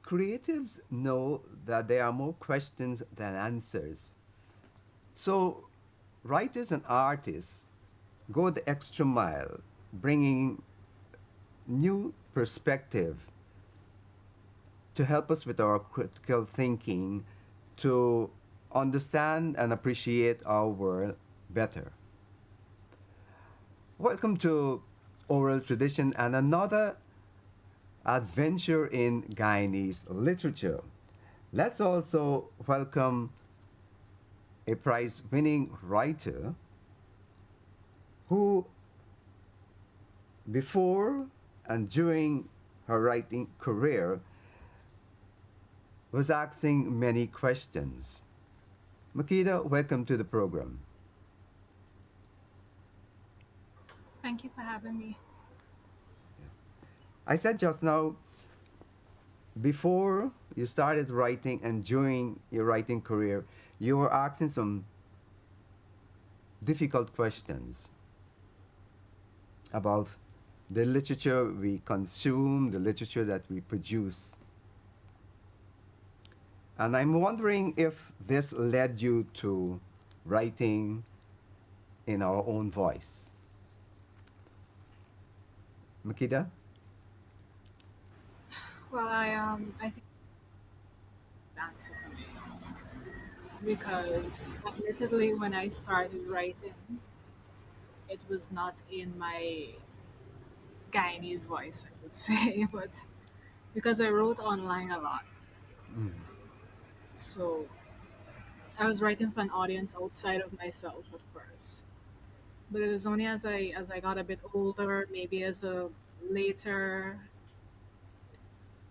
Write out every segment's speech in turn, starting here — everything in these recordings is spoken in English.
creatives know that there are more questions than answers. So, writers and artists go the extra mile, bringing new perspective to help us with our critical thinking to understand and appreciate our world better. Welcome to Oral Tradition and another adventure in Guyanese literature. Let's also welcome a prize winning writer who, before and during her writing career, was asking many questions. Makeda, welcome to the program. Thank you for having me. I said just now, before you started writing and during your writing career, you were asking some difficult questions about the literature we consume, the literature that we produce. And I'm wondering if this led you to writing in our own voice. Makeda? Well, I think the answer for me because admittedly, when I started writing, it was not in my Guyanese voice, I would say, but because I wrote online a lot, so I was writing for an audience outside of myself at first. But it was only as I got a bit older, maybe as a later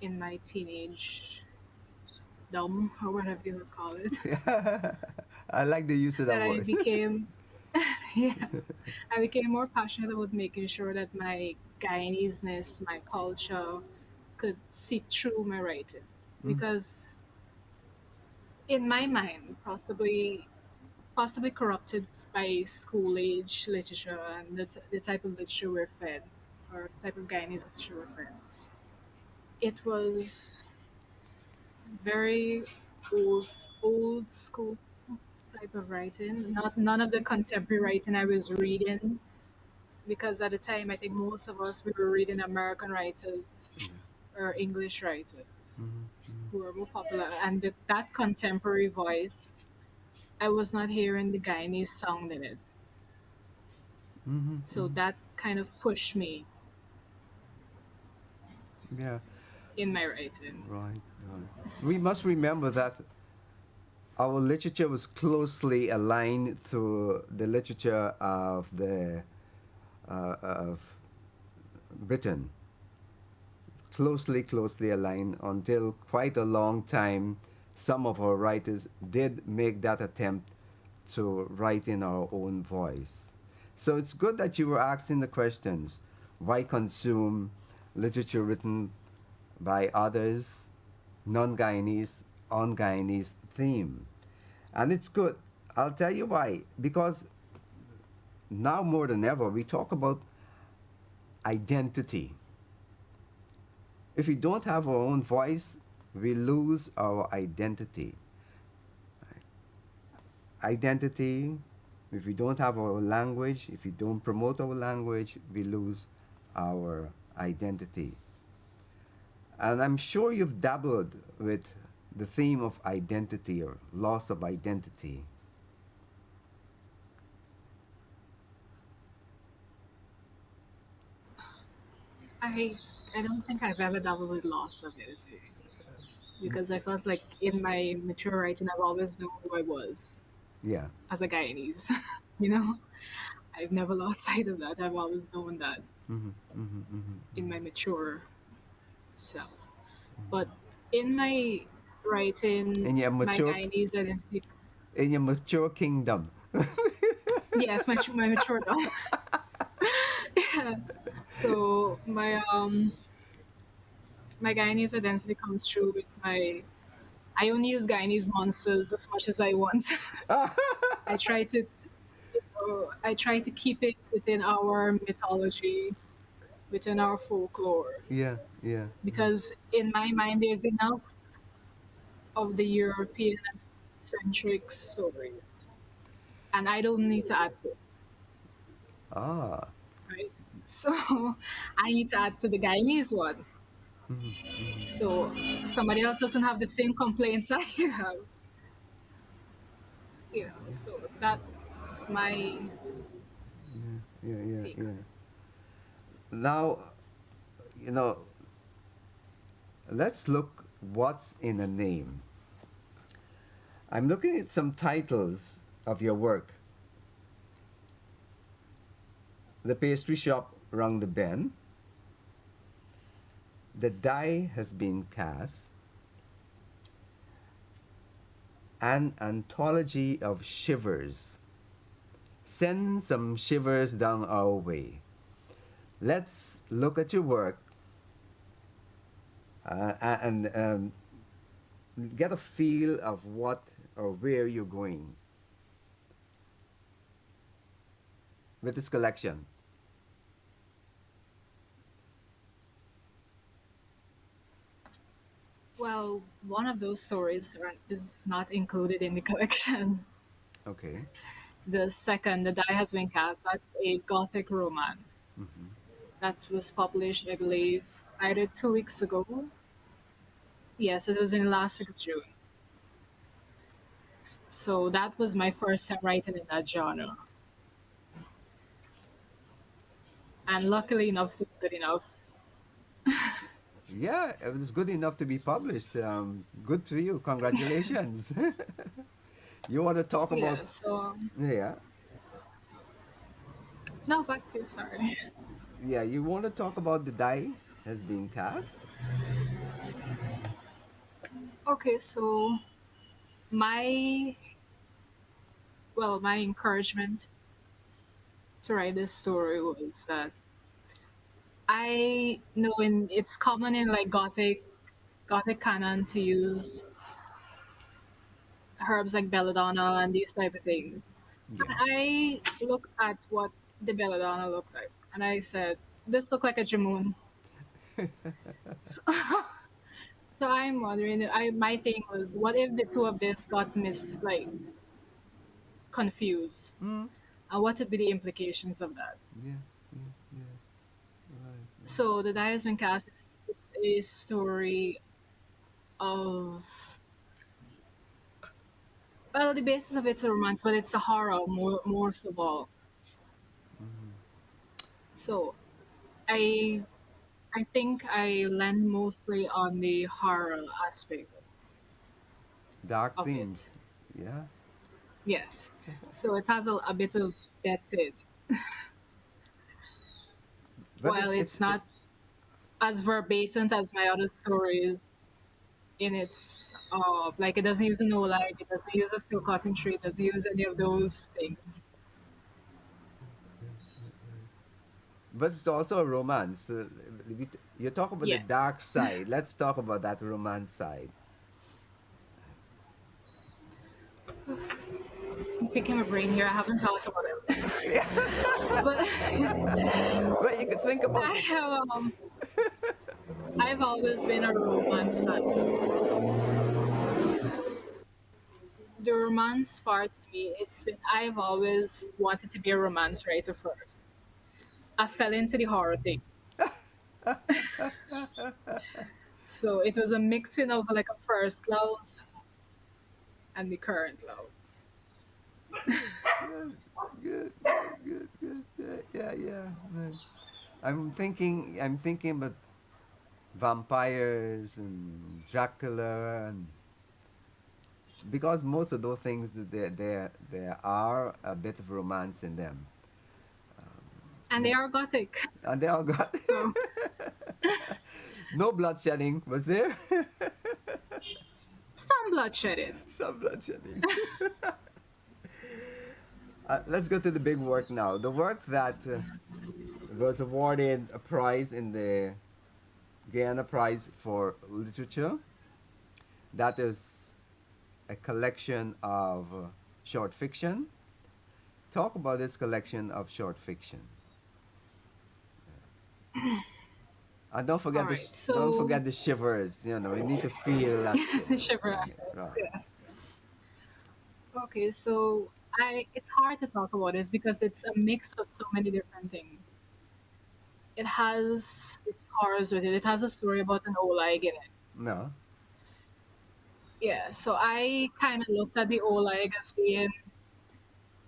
in my teenage dumb or whatever you would call it, I like the use of that that I word. became yes, I became more passionate about making sure that my Guyanese-ness, my culture, could seep through my writing. Mm, Because in my mind, possibly corrupted by school age literature and the type of literature we're fed, or the type of Guyanese literature we're fed, it was very old school type of writing. Not none of the contemporary writing I was reading, because at the time I think most of us we were reading American writers or English writers who were more popular, and that contemporary voice, I was not hearing the Guyanese sound in it. So that kind of pushed me yeah, in my writing. right, right. We must remember that our literature was closely aligned to the literature of Britain, closely aligned until quite a long time. Some of our writers did make that attempt to write in our own voice. So it's good that you were asking the questions. Why consume literature written by others, non-Guyanese, on Guyanese theme? And it's good. I'll tell you why. Because now more than ever, we talk about identity. If we don't have our own voice, we lose our identity. Identity, if we don't have our language, if we don't promote our language, we lose our identity. And I'm sure you've dabbled with the theme of identity or loss of identity. I I don't think I've ever dabbled with loss of it, because I felt like in my mature writing I've always known who I was Yeah. as a Guyanese. you know, I've never lost sight of that. I've always known that Mm-hmm, mm-hmm, mm-hmm, in my mature self. But in my writing, in your my mature Guyanese identity, in your mature kingdom. yes, my mature self. yes. So my Guyanese identity comes through with my. I only use Guyanese monsters as much as I want. I try to I try to keep it within our mythology, within our folklore. Yeah, Yeah. because in my mind there's enough of the European centric stories, and I don't need to add to it, Ah. right? So I need to add to the Guyanese one. Mhm, mhm. So somebody else doesn't have the same complaints I have, So that's my Yeah, yeah, yeah, take on yeah. Now, you know, let's look what's in a name. I'm looking at some titles of your work. The pastry shop rung the bell. The die has been cast. An anthology of shivers. Send some shivers down our way. Let's look at your work and get a feel of what or where you're going with this collection. Well, one of those stories is not included in the collection. Okay. The second, The Die Has Been Cast, that's a gothic romance. Mm-hmm. That was published, I believe, either 2 weeks ago. Yes, it was in last week of June. So that was my first time writing in that genre. And luckily enough, it was good enough. Yeah, it was good enough to be published. Good for you. Congratulations. You want to talk about? Yeah, so, Yeah, no, back to you, sorry. yeah. You want to talk about the die has been cast? Okay, so my, my encouragement to write this story was that I know it's common in like gothic canon to use herbs like belladonna and these type of things. Yeah. And I looked at what the belladonna looked like, and I said, "This looked like a jamun." So, so I'm wondering. My thing was, what if the two of this got confused, Mm. and what would be the implications of that? Yeah, yeah, yeah. Right, right. So the Diasmin cast is it's a story of, well, the basis of it's a romance, but it's a horror most of all. Mm. So I I think I land mostly on the horror aspect Dark of themes. it. Yeah, Yes. So it has a bit of that to it. but While it's not as verbatim as my other stories in its like it doesn't use a no light, it doesn't use a steel cutting tree, it doesn't use any of those things. but it's also a romance. You talk about the Yes. dark side. Let's talk about that romance side. I'm picking my brain here. I haven't thought about it. Yeah. But But you could think about. I have I've always been a romance fan. The romance part to me, I've always wanted to be a romance writer first. I fell into the horror thing. So it was a mixing of like a first love and the current love. Good, good, good, good, good. Yeah, yeah, yeah. Man. I'm thinking about vampires and Dracula, and because most of those things there are a bit of romance in them, And they are gothic. and they all got So no bloodshedding. Was there? some bloodshedding. Some bloodshedding. Let's go to the big work now. The work that was awarded a prize in the Guyana Prize for Literature. That is a collection of short fiction. Talk about this collection of short fiction. And don't All forget right. don't So forget the shivers. You know, we need to feel that shit. the shiver Right. efforts. Yes. Okay. So it's hard to talk about this because it's a mix of so many different things. It has its horrors with it. It has a story about an Oleg in it. No. Yeah. So I kind of looked at the Oleg as being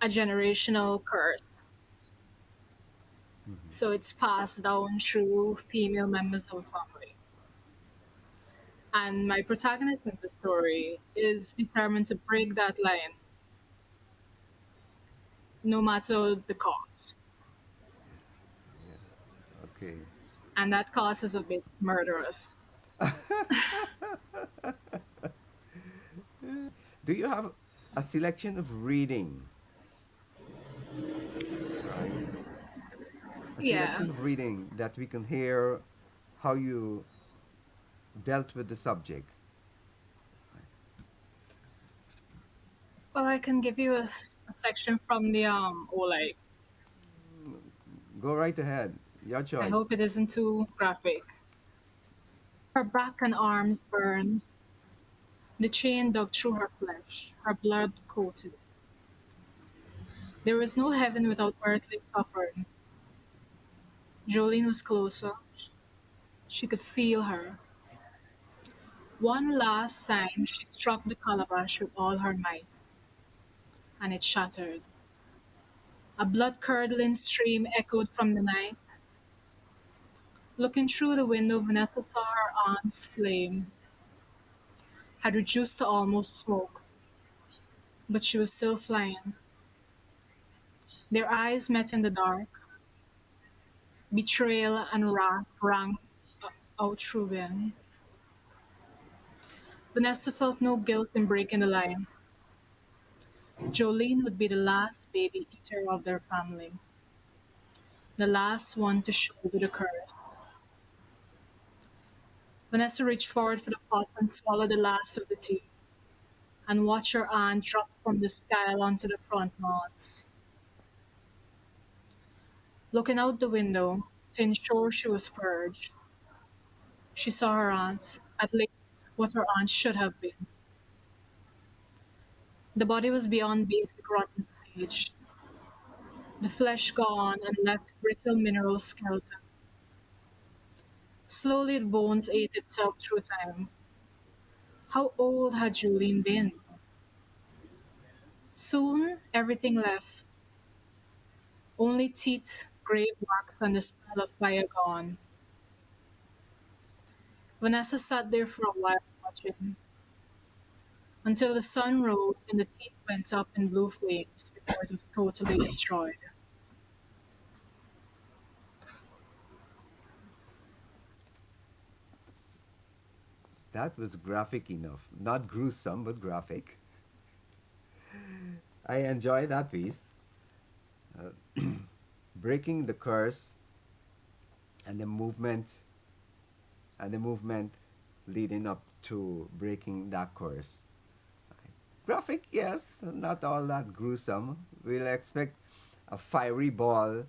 a generational curse. So it's passed down through female members of the family. And my protagonist in the story is determined to break that line, no matter the cost. Okay. And that cost is a bit murderous. Do you have a selection of reading, right? A Yeah. selection of reading that we can hear how you dealt with the subject. Well, I can give you a section from the Oleg. Go right ahead. Your I choice. hope it isn't too graphic. Her back and arms burned. The chain dug through her flesh. Her blood coated it. There was no heaven without earthly suffering. Jolene was closer. She could feel her. One last time, she struck the calabash with all her might, and it shattered. A blood-curdling scream echoed from the night. Looking through the window, Vanessa saw her arms flame, had reduced to almost smoke, but she was still flying. Their eyes met in the dark. Betrayal and wrath rang out through them. Vanessa felt no guilt in breaking the line. Jolene would be the last baby eater of their family, the last one to shoulder the curse. Vanessa reached forward for the pot and swallowed the last of the tea, and watched her aunt drop from the stile onto the front lawns. Looking out the window, to ensure she was purged, she saw her aunt, at least what her aunt should have been. The body was beyond basic rotten stage, the flesh gone and left brittle mineral skeleton. Slowly the bones ate itself through time. How old had Julian been? Soon everything left, only teeth, grave marks, and the smell of fire gone. Vanessa sat there for a while watching, until the sun rose and the teeth went up in blue flames before it was totally destroyed. That was graphic enough. Not gruesome, but graphic. I enjoy that piece. Breaking the curse and the movement and the movement leading up to breaking that curse. Graphic, yes, not all that gruesome. We'll expect a fiery ball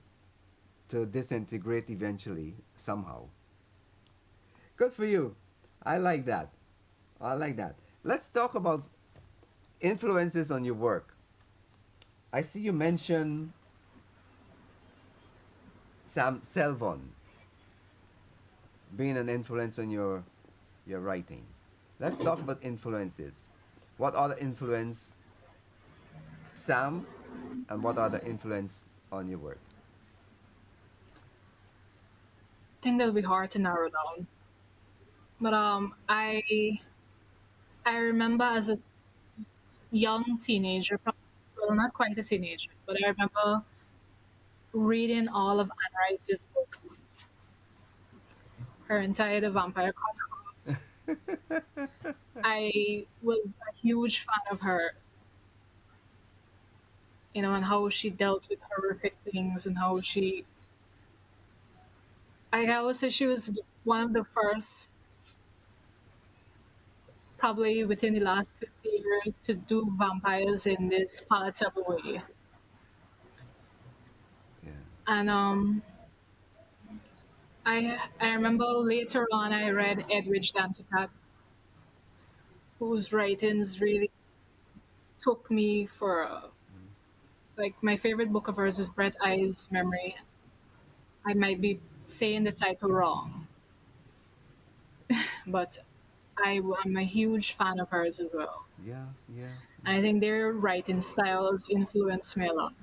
to disintegrate eventually, somehow. Good for you. I like that. I like that. Let's talk about influences on your work. I see you mention Sam Selvon being an influence on your writing. Let's talk about influences. What are the influence, Sam, and what are the influence on your work? I think that'll be hard to narrow down. But I remember as a young teenager, well, not quite a teenager, but I remember reading all of Anne Rice's books, her entire The Vampire Chronicles. I was a huge fan of her, and how she dealt with horrific things and how I always say she was one of the first, probably within the last 50 years, to do vampires in this palatable way. Yeah. And I remember later on I read Edwidge Danticat, whose writings really took me for like my favorite book of hers is Brett Eye's Memory. I might be saying the title wrong, but am a huge fan of hers as well. Yeah, yeah. And I think their writing styles influenced me a lot.